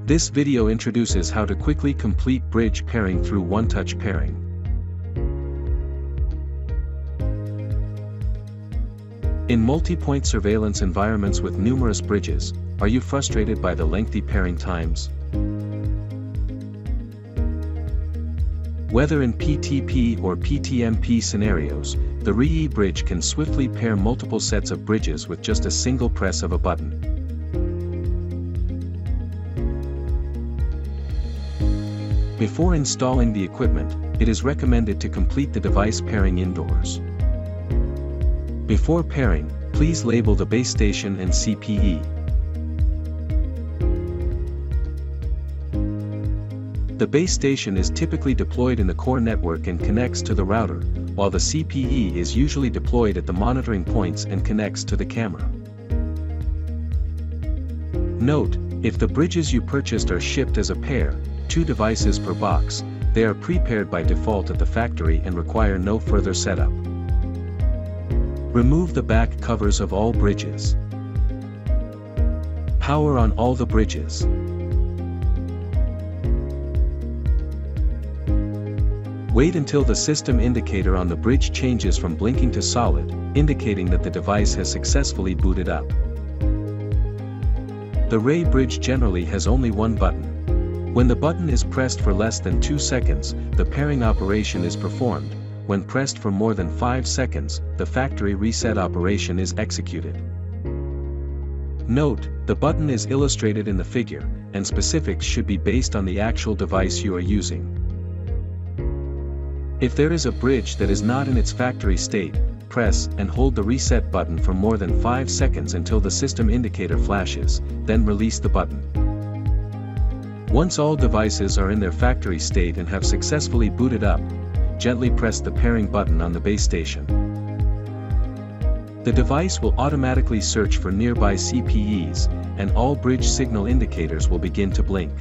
This video introduces how to quickly complete bridge pairing through one-touch pairing. In multi-point surveillance environments with numerous bridges, are you frustrated by the lengthy pairing times? Whether in PTP or PTMP scenarios, the Reyee bridge can swiftly pair multiple sets of bridges with just a single press of a button. Before installing the equipment, it is recommended to complete the device pairing indoors. Before pairing, please label the BaseStation and CPE. The BaseStation is typically deployed in the core network and connects to the router, while the CPE is usually deployed at the monitoring points and connects to the camera. Note, if the bridges you purchased are shipped as a pair, 2 devices per box, they are pre-paired by default at the factory and require no further setup. Remove the back covers of all bridges. Power on all the bridges. Wait until the system indicator on the bridge changes from blinking to solid, indicating that the device has successfully booted up. The Reyee bridge generally has only one button. When the button is pressed for less than 2 seconds, the pairing operation is performed. When pressed for more than 5 seconds, the factory reset operation is executed. Note, the button is illustrated in the figure, and specifics should be based on the actual device you are using. If there is a bridge that is not in its factory state, press and hold the reset button for more than 5 seconds until the system indicator flashes, then release the button. Once all devices are in their factory state and have successfully booted up, gently press the pairing button on the BaseStation. The device will automatically search for nearby CPEs, and all bridge signal indicators will begin to blink.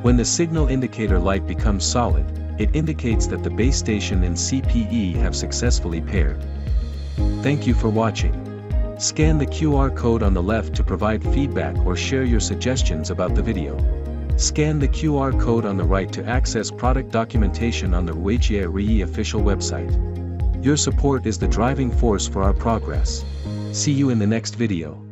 When the signal indicator light becomes solid, it indicates that the BaseStation and CPE have successfully paired. Thank you for watching. Scan the QR code on the left to provide feedback or share your suggestions about the video. Scan the QR code on the right to access product documentation on the Reyee official website. Your support is the driving force for our progress. See you in the next video.